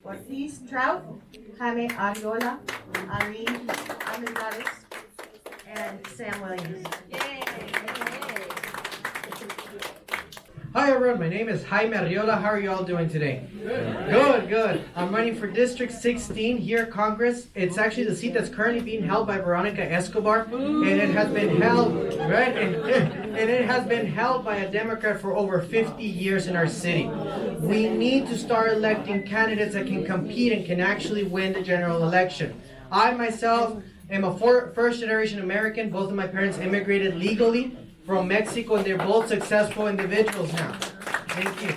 Ortiz Trout, Jaime Ariola, Irene Almendares, and Sam Williams. Hi everyone, my name is Jaime Arriola. How are you all doing today? Good. I'm running for District 16 here at Congress. It's actually the seat that's currently being held by Veronica Escobar, and it has been held, right? And it has been held by a Democrat for over 50 years in our city. We need to start electing candidates that can compete and can actually win the general election. I myself am a first generation American. Both of my parents immigrated legally from Mexico, and they're both successful individuals now. Thank you.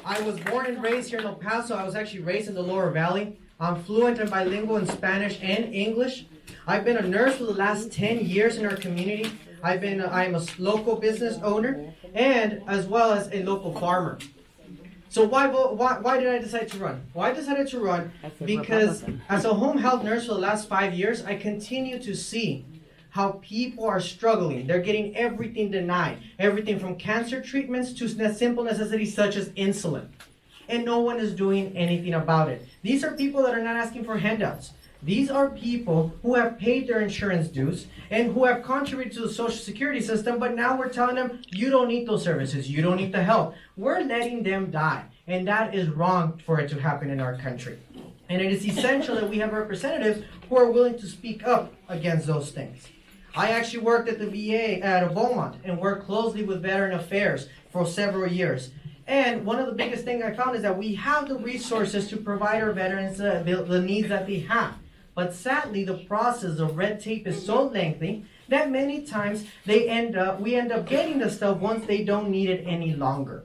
I was born and raised here in El Paso. I was actually raised in the Lower Valley. I'm fluent and bilingual in Spanish and English. I've been a nurse for the last 10 years in our community. I'm a local business owner and as well as a local farmer. So why did I decide to run? Well, I decided to run because as a home health nurse for the last 5 years, I continue to see how people are struggling. They're getting everything denied. Everything from cancer treatments to simple necessities such as insulin. And no one is doing anything about it. These are people that are not asking for handouts. These are people who have paid their insurance dues and who have contributed to the Social Security system, but now we're telling them, you don't need those services, you don't need the help. We're letting them die, and that is wrong for it to happen in our country. And it is essential that we have representatives who are willing to speak up against those things. I actually worked at the VA at Beaumont and worked closely with Veteran Affairs for several years. And one of the biggest things I found is that we have the resources to provide our veterans the needs that they have. But sadly, the process of red tape is so lengthy that many times we end up getting the stuff once they don't need it any longer.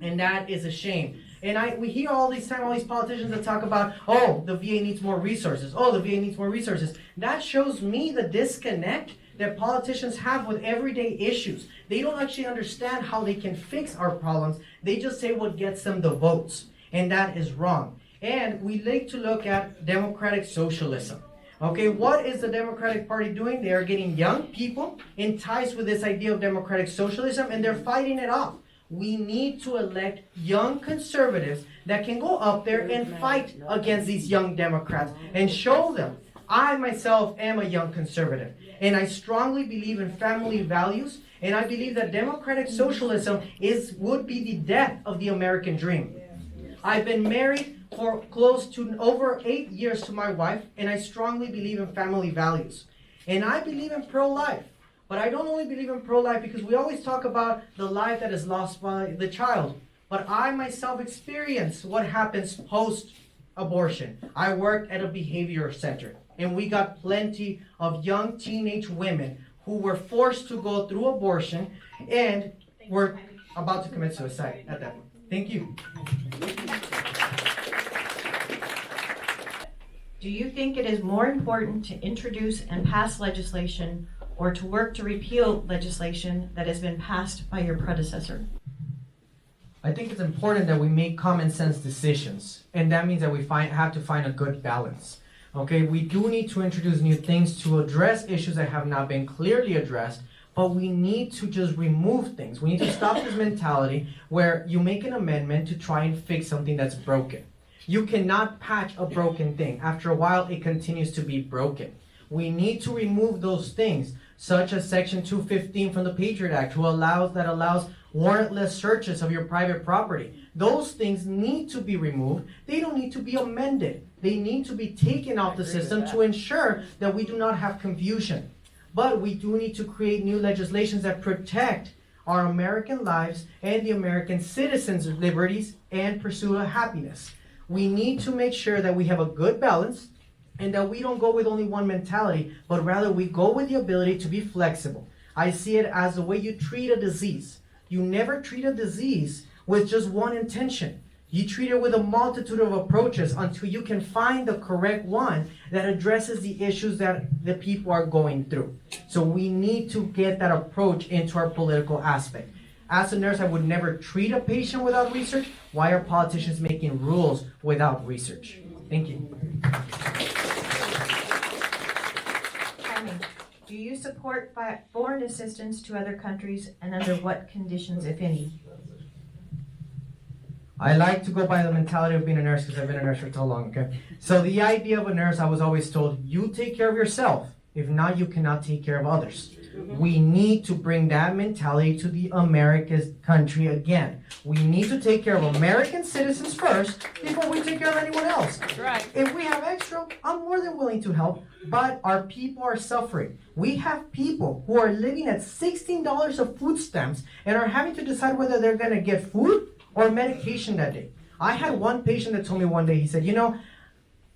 And that is a shame. And we hear all these politicians that talk about, oh, the VA needs more resources. Oh, the VA needs more resources. That shows me the disconnect that politicians have with everyday issues. They don't actually understand how they can fix our problems. They just say what gets them the votes. And that is wrong. And we like to look at democratic socialism. Okay, what is the Democratic Party doing? They are getting young people enticed with this idea of democratic socialism, and they're fighting it off. We need to elect young conservatives that can go up there and fight against these young Democrats and show them. I myself am a young conservative, and I strongly believe in family values, and I believe that democratic socialism would be the death of the American dream. I've been married for close to over 8 years to my wife, and I strongly believe in family values. And I believe in pro-life. But I don't only believe in pro-life because we always talk about the life that is lost by the child. But I myself experience what happens post-abortion. I worked at a behavior center, and we got plenty of young teenage women who were forced to go through abortion and were about to commit suicide at that point. Thank you. Do you think it is more important to introduce and pass legislation or to work to repeal legislation that has been passed by your predecessor? I think it's important that we make common sense decisions, and that means that we have to find a good balance. Okay, we do need to introduce new things to address issues that have not been clearly addressed, but we need to just remove things. We need to stop this mentality where you make an amendment to try and fix something that's broken. You cannot patch a broken thing. After a while, it continues to be broken. We need to remove those things, such as Section 215 from the Patriot Act, that allows warrantless searches of your private property. Those things need to be removed. They don't need to be amended. They need to be taken off the system to ensure that we do not have confusion. But we do need to create new legislations that protect our American lives and the American citizens' liberties and pursuit of happiness. We need to make sure that we have a good balance and that we don't go with only one mentality, but rather we go with the ability to be flexible. I see it as the way you treat a disease. You never treat a disease with just one intention. You treat it with a multitude of approaches until you can find the correct one that addresses the issues that the people are going through. So we need to get that approach into our political aspect. As a nurse, I would never treat a patient without research. Why are politicians making rules without research? Thank you. Do you support foreign assistance to other countries, and under what conditions, if any? I like to go by the mentality of being a nurse because I've been a nurse for so long, okay? So the idea of a nurse, I was always told, you take care of yourself. If not, you cannot take care of others. We need to bring that mentality to the America's country again. We need to take care of American citizens first before we take care of anyone else. Right. If we have extra, I'm more than willing to help, but our people are suffering. We have people who are living at $16 of food stamps and are having to decide whether they're going to get food or medication that day. I had one patient that told me one day, he said,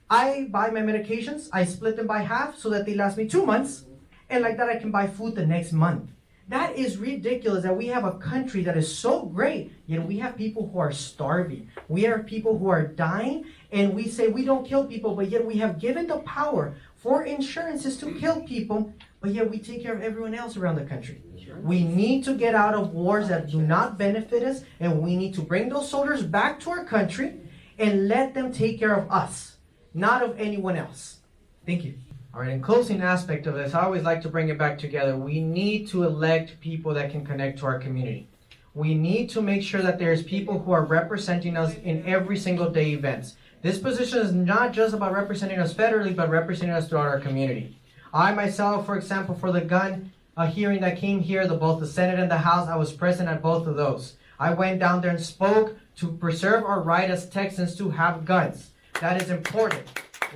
I buy my medications, I split them by half so that they last me 2 months, and like that I can buy food the next month. That is ridiculous that we have a country that is so great, yet we have people who are starving. We have people who are dying, and we say we don't kill people, but yet we have given the power for insurances to kill people, but yet we take care of everyone else around the country. We need to get out of wars that do not benefit us, and we need to bring those soldiers back to our country and let them take care of us, not of anyone else. Thank you. All right, in closing aspect of this, I always like to bring it back together. We need to elect people that can connect to our community. We need to make sure that there's people who are representing us in every single day events. This position is not just about representing us federally, but representing us throughout our community. I myself, for example, for the gun hearing that came here, both the Senate and the House, I was present at both of those. I went down there and spoke to preserve our right as Texans to have guns. That is important.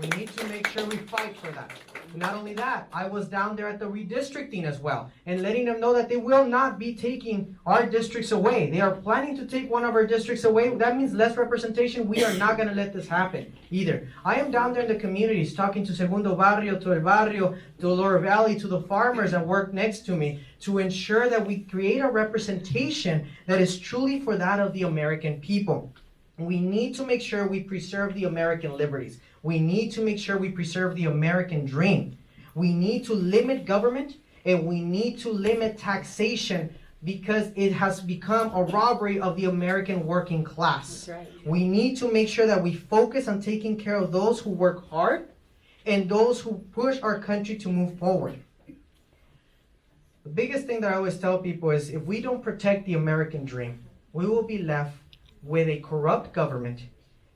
We need to make sure we fight for that. Not only that, I was down there at the redistricting as well and letting them know that they will not be taking our districts away. They are planning to take one of our districts away. That means less representation. We are not going to let this happen either. I am down there in the communities talking to Segundo Barrio, to El Barrio, to Lower Valley, to the farmers that work next to me to ensure that we create a representation that is truly for that of the American people. We need to make sure we preserve the American liberties. We need to make sure we preserve the American dream. We need to limit government and we need to limit taxation because it has become a robbery of the American working class. That's right. We need to make sure that we focus on taking care of those who work hard and those who push our country to move forward. The biggest thing that I always tell people is if we don't protect the American dream, we will be left with a corrupt government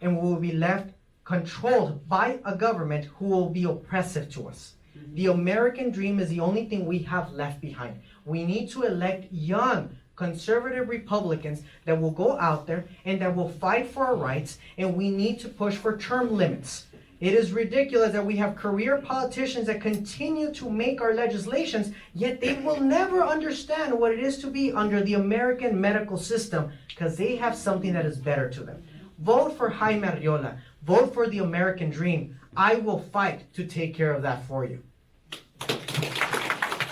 and we will be left controlled by a government who will be oppressive to us. The American dream is the only thing we have left behind. We need to elect young conservative Republicans that will go out there and that will fight for our rights, and we need to push for term limits. It is ridiculous that we have career politicians that continue to make our legislations, yet they will never understand what it is to be under the American medical system because they have something that is better to them. Vote for Jaime Arriola. Vote for the American dream. I will fight to take care of that for you.